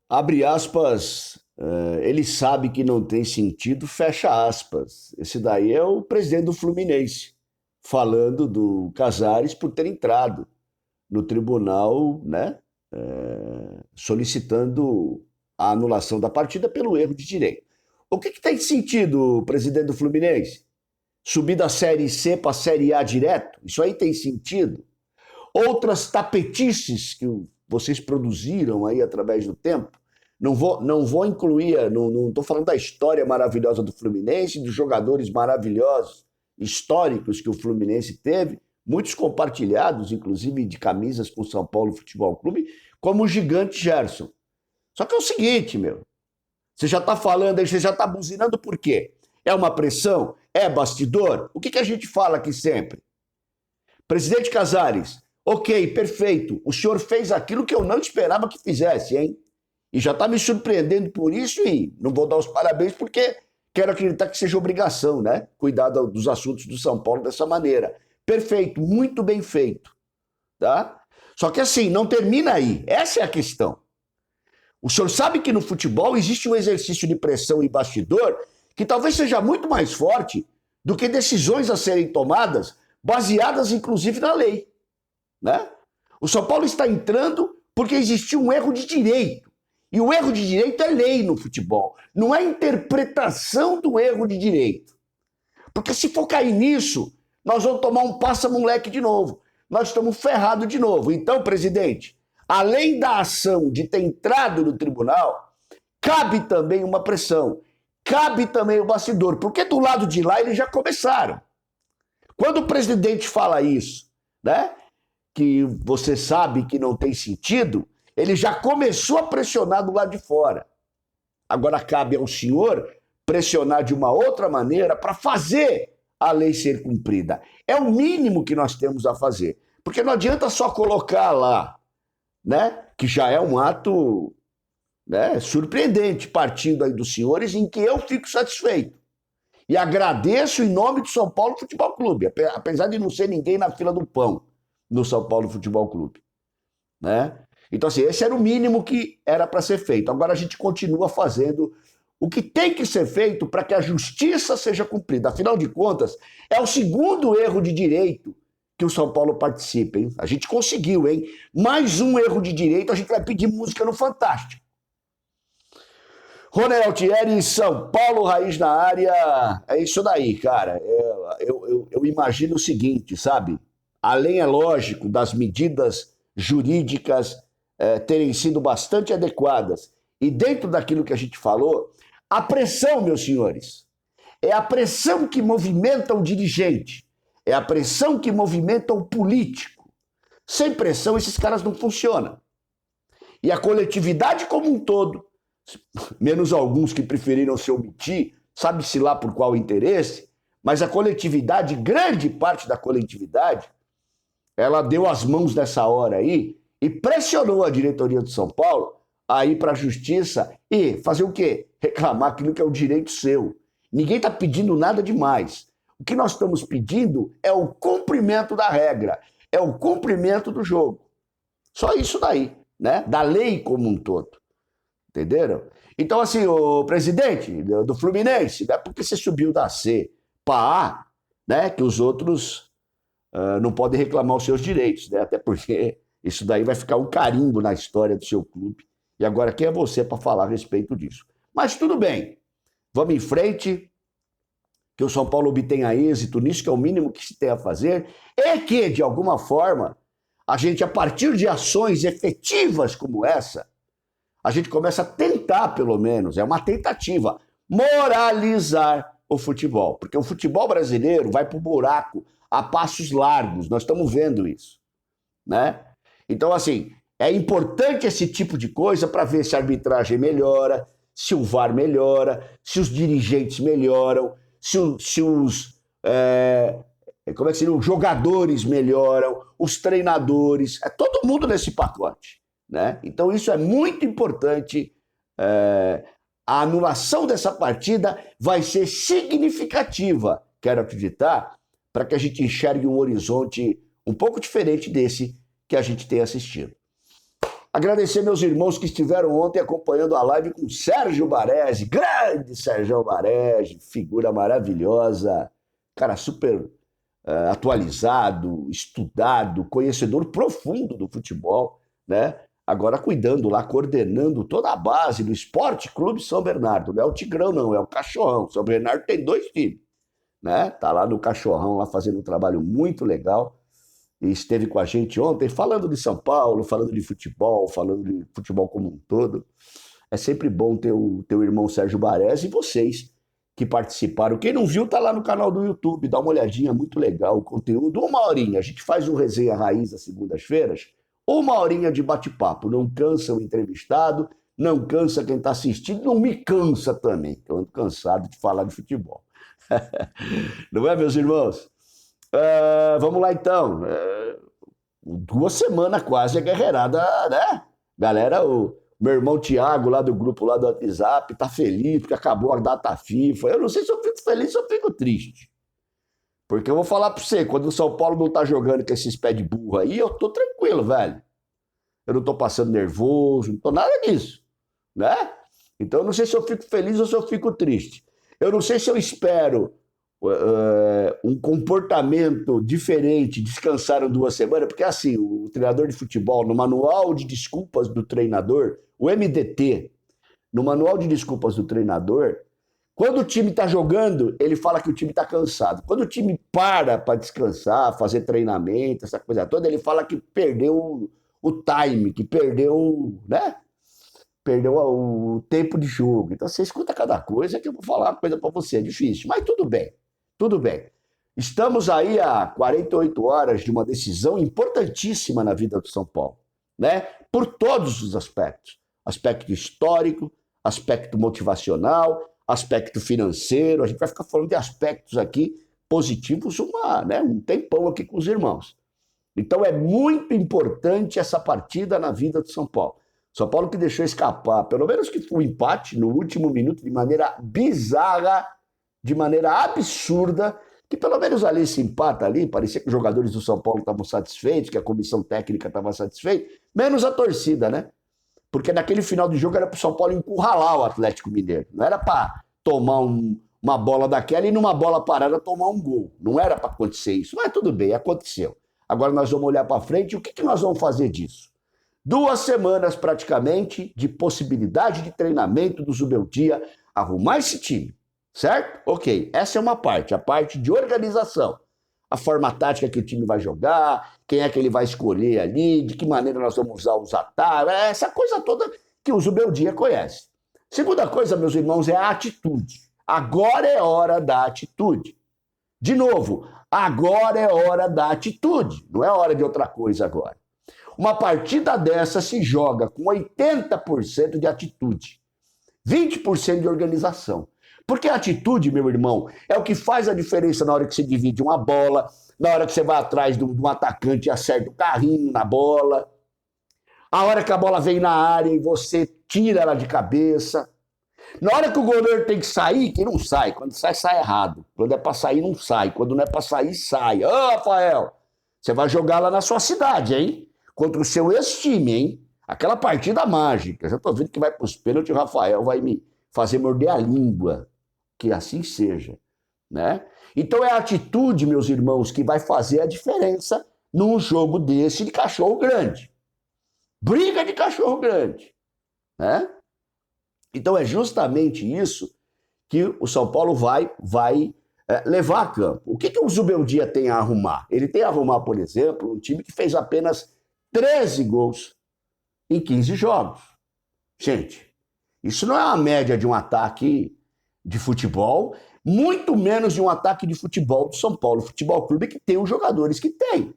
Abre aspas, ele sabe que não tem sentido, fecha aspas. Esse daí é o presidente do Fluminense, falando do Casares por ter entrado no tribunal, né, solicitando a anulação da partida pelo erro de direito. O que tem sentido, presidente do Fluminense? Subir da Série C para a Série A direto? Isso aí tem sentido? Outras tapetices que vocês produziram aí através do tempo, não vou incluir, não estou falando da história maravilhosa do Fluminense, dos jogadores maravilhosos, históricos que o Fluminense teve, muitos compartilhados, inclusive de camisas com o São Paulo Futebol Clube, como o gigante Gerson. Só que é o seguinte, meu, você já está falando aí, você já está buzinando por quê? É uma pressão? É bastidor? O que a gente fala aqui sempre? Presidente Casares, ok, perfeito, o senhor fez aquilo que eu não esperava que fizesse, hein? E já está me surpreendendo por isso e não vou dar os parabéns porque quero acreditar que seja obrigação, né? Cuidar dos assuntos do São Paulo dessa maneira. Perfeito, muito bem feito, tá? Só que assim, não termina aí. Essa é a questão. O senhor sabe que no futebol existe um exercício de pressão e bastidor que talvez seja muito mais forte do que decisões a serem tomadas baseadas inclusive na lei, né? O São Paulo está entrando porque existiu um erro de direito. E o erro de direito é lei no futebol, não é interpretação do erro de direito. Porque se for cair nisso, nós vamos tomar um passa-moleque de novo. Nós estamos ferrados de novo. Então, presidente, além da ação de ter entrado no tribunal, cabe também uma pressão, cabe também o bastidor, porque do lado de lá eles já começaram. Quando o presidente fala isso, né, que você sabe que não tem sentido, ele já começou a pressionar do lado de fora. Agora cabe ao senhor pressionar de uma outra maneira para fazer a lei ser cumprida. É o mínimo que nós temos a fazer. Porque não adianta só colocar lá, né, que já é um ato, né, surpreendente, partindo aí dos senhores, em que eu fico satisfeito. E agradeço em nome do São Paulo Futebol Clube, apesar de não ser ninguém na fila do pão no São Paulo Futebol Clube, né? Então, assim, esse era o mínimo que era para ser feito. Agora a gente continua fazendo o que tem que ser feito para que a justiça seja cumprida. Afinal de contas, é o segundo erro de direito que o São Paulo participa, hein? A gente conseguiu, hein? Mais um erro de direito, a gente vai pedir música no Fantástico. Ronel Altieri, São Paulo, Raiz na área. É isso daí, cara. Eu imagino o seguinte, sabe? Além, é lógico, das medidas jurídicas terem sido bastante adequadas e dentro daquilo que a gente falou, a pressão, meus senhores, é a pressão que movimenta o dirigente, é a pressão que movimenta o político. Sem pressão, esses caras não funcionam. E a coletividade como um todo, menos alguns que preferiram se omitir, sabe-se lá por qual interesse, mas a coletividade, grande parte da coletividade, ela deu as mãos nessa hora aí e pressionou a diretoria do São Paulo a ir para a justiça e fazer o quê? Reclamar aquilo que é o direito seu. Ninguém está pedindo nada demais. O que nós estamos pedindo é o cumprimento da regra, é o cumprimento do jogo. Só isso daí, né? Da lei como um todo. Entenderam? Então, assim, o presidente do Fluminense, não é porque você subiu da C para A, né, que os outros não podem reclamar os seus direitos, né? Até porque isso daí vai ficar um carimbo na história do seu clube. E agora, quem é você para falar a respeito disso? Mas tudo bem, vamos em frente, que o São Paulo obtenha êxito nisso, que é o mínimo que se tem a fazer, e que, de alguma forma, a gente, a partir de ações efetivas como essa, a gente começa a tentar, pelo menos, é uma tentativa, moralizar o futebol. Porque o futebol brasileiro vai para o buraco a passos largos, nós estamos vendo isso, né? Então, assim, é importante esse tipo de coisa para ver se a arbitragem melhora, se o VAR melhora, se os dirigentes melhoram, se os como é que seria? Os jogadores melhoram, os treinadores, é todo mundo nesse pacote, né? Então isso é muito importante. A anulação dessa partida vai ser significativa, quero acreditar, para que a gente enxergue um horizonte um pouco diferente desse que a gente tem assistido. Agradecer meus irmãos que estiveram ontem acompanhando a live com Sérgio Baresi, grande Sérgio Baresi, figura maravilhosa, cara super atualizado, estudado, conhecedor profundo do futebol, né? Agora cuidando lá, coordenando toda a base do Esporte Clube São Bernardo. Não é o Tigrão, não, é o Cachorrão. São Bernardo tem 2 times, né? Tá lá no Cachorrão, lá fazendo um trabalho muito legal. E esteve com a gente ontem falando de São Paulo, falando de futebol como um todo. É sempre bom ter o teu irmão Sérgio Baresi e vocês que participaram. Quem não viu, tá lá no canal do YouTube, dá uma olhadinha, muito legal o conteúdo. 1 horinha, a gente faz um resenha raiz às segundas-feiras, 1 horinha de bate-papo. Não cansa o entrevistado, não cansa quem está assistindo, não me cansa também, que eu ando cansado de falar de futebol. Não é, meus irmãos? Vamos lá, então. 2 semanas quase a guerreirada, né? Galera, o meu irmão Thiago, lá do grupo lá do WhatsApp, tá feliz porque acabou a data FIFA. Eu não sei se eu fico feliz ou se eu fico triste. Porque eu vou falar pra você, quando o São Paulo não tá jogando com esses pés de burro aí, eu tô tranquilo, velho. Eu não tô passando nervoso, não tô nada disso, né? Então eu não sei se eu fico feliz ou se eu fico triste. Eu não sei se eu espero um comportamento diferente, descansaram 2 semanas, porque assim, o treinador de futebol, no manual de desculpas do treinador, o MDT, no manual de desculpas do treinador, quando o time está jogando, ele fala que o time está cansado. Quando o time para descansar, fazer treinamento, essa coisa toda, ele fala que perdeu o time, que perdeu, né? Perdeu o tempo de jogo. Então você escuta cada coisa que eu vou falar uma coisa para você, é difícil, mas tudo bem. Tudo bem. Estamos aí a 48 horas de uma decisão importantíssima na vida do São Paulo, né? Por todos os aspectos. Aspecto histórico, aspecto motivacional, aspecto financeiro. A gente vai ficar falando de aspectos aqui positivos um tempão aqui com os irmãos. Então é muito importante essa partida na vida do São Paulo. São Paulo que deixou escapar, pelo menos que foi um empate no último minuto de maneira bizarra, de maneira absurda, que pelo menos ali se empata ali, parecia que os jogadores do São Paulo estavam satisfeitos, que a comissão técnica estava satisfeita, menos a torcida, né? Porque naquele final de jogo era para o São Paulo encurralar o Atlético Mineiro, não era para tomar uma bola daquela e numa bola parada tomar um gol, não era para acontecer isso, mas tudo bem, aconteceu. Agora nós vamos olhar para frente e o que nós vamos fazer disso? 2 semanas praticamente de possibilidade de treinamento do Zubeldia, arrumar esse time. Certo? Ok, essa é uma parte, a parte de organização. A forma tática que o time vai jogar, quem é que ele vai escolher ali, de que maneira nós vamos usar os ataques, essa coisa toda que o Zubeldia conhece. Segunda coisa, meus irmãos, é a atitude. Agora é hora da atitude. De novo, agora é hora da atitude, não é hora de outra coisa agora. Uma partida dessa se joga com 80% de atitude, 20% de organização. Porque a atitude, meu irmão, é o que faz a diferença na hora que você divide uma bola, na hora que você vai atrás de um atacante e acerta o carrinho na bola, a hora que a bola vem na área e você tira ela de cabeça, na hora que o goleiro tem que sair, que não sai, quando sai, sai errado, quando é pra sair, não sai, quando não é pra sair, sai. Ô, Rafael, você vai jogar lá na sua cidade, hein? Contra o seu ex-time, hein? Aquela partida mágica, já tô vendo que vai pros pênaltis, o Rafael vai me fazer morder a língua. Que assim seja, né? Então é a atitude, meus irmãos, que vai fazer a diferença num jogo desse de cachorro grande. Briga de cachorro grande, né? Então é justamente isso que o São Paulo vai levar a campo. O que o Zubeldia tem a arrumar? Ele tem a arrumar, por exemplo, um time que fez apenas 13 gols em 15 jogos. Gente, isso não é uma média de um ataque de futebol, muito menos de um ataque de futebol do São Paulo Futebol Clube, que tem os jogadores que tem,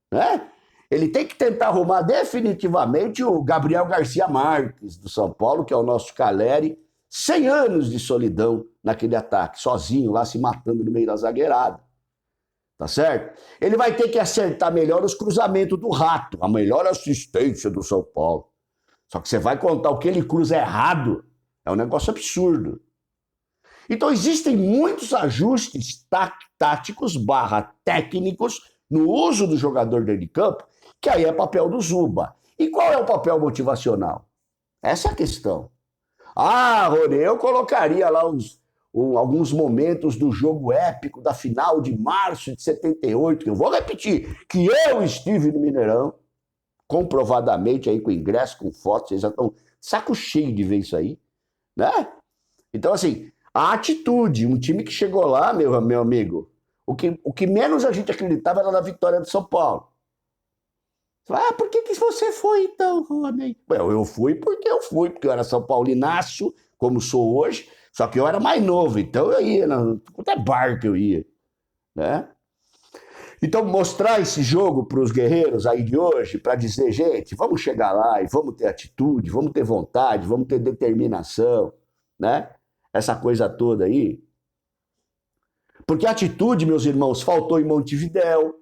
né? Ele tem que tentar arrumar definitivamente o Gabriel Garcia Marques do São Paulo, que é o nosso Caleri, 100 anos de solidão naquele ataque, sozinho lá se matando no meio da zagueirada. Tá certo? Ele vai ter que acertar melhor os cruzamentos do Rato, a melhor assistência do São Paulo. Só que você vai contar o que ele cruza errado, é um negócio absurdo. Então existem muitos ajustes táticos / técnicos no uso do jogador dentro de campo, que aí é papel do Zuba. E qual é o papel motivacional? Essa é a questão. Ah, Rony, eu colocaria lá alguns momentos do jogo épico da final de março de 78, que eu vou repetir, que eu estive no Mineirão, comprovadamente aí com ingresso, com fotos, vocês já estão saco cheio de ver isso aí, né? Então, assim, a atitude, um time que chegou lá, meu amigo, o que menos a gente acreditava era na vitória do São Paulo. Ah, por que você foi então, Rony? Eu fui, porque eu era São Paulinaço, como sou hoje, só que eu era mais novo, então eu ia, até bar que eu ia, né? Então, mostrar esse jogo para os guerreiros aí de hoje, para dizer, gente, vamos chegar lá e vamos ter atitude, vamos ter vontade, vamos ter determinação, né? Essa coisa toda aí. Porque a atitude, meus irmãos, faltou em Montevidéu,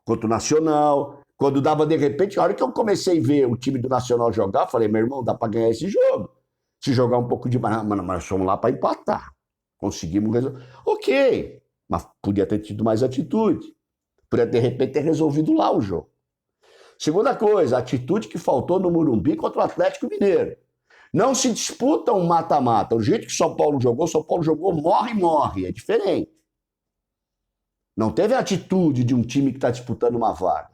contra o Nacional. Quando dava de repente, a hora que eu comecei a ver o time do Nacional jogar, falei, meu irmão, dá para ganhar esse jogo. Se jogar um pouco de mais, mas fomos lá para empatar. Conseguimos resolver. Ok, mas podia ter tido mais atitude. Podia, de repente, ter resolvido lá o jogo. Segunda coisa, a atitude que faltou no Morumbi contra o Atlético Mineiro. Não se disputa um mata-mata. O jeito que São Paulo jogou, morre, é diferente. Não teve a atitude de um time que está disputando uma vaga.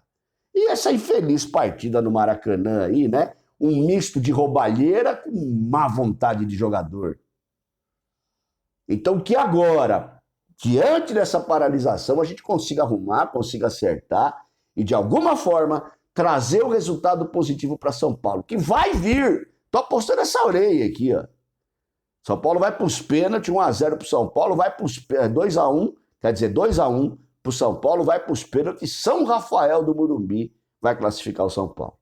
E essa infeliz partida no Maracanã aí, né? Um misto de roubalheira com má vontade de jogador. Então que agora, diante dessa paralisação, a gente consiga arrumar, consiga acertar e de alguma forma trazer o resultado positivo para São Paulo, que vai vir. Tô apostando essa orelha aqui, ó. São Paulo vai para os pênaltis, 1-0 para o São Paulo, vai para os 2-1, quer dizer, 2-1 para o São Paulo, vai para os pênaltis, São Rafael do Morumbi vai classificar o São Paulo.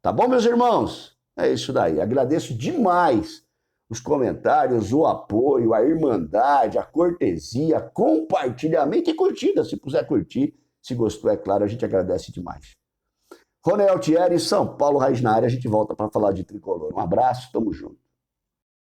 Tá bom, meus irmãos? É isso daí. Agradeço demais os comentários, o apoio, a irmandade, a cortesia, compartilhamento e curtida. Se puder curtir, se gostou, é claro, a gente agradece demais. Rony Altieri, São Paulo, Raiz na área, a gente volta para falar de tricolor. Um abraço, tamo junto.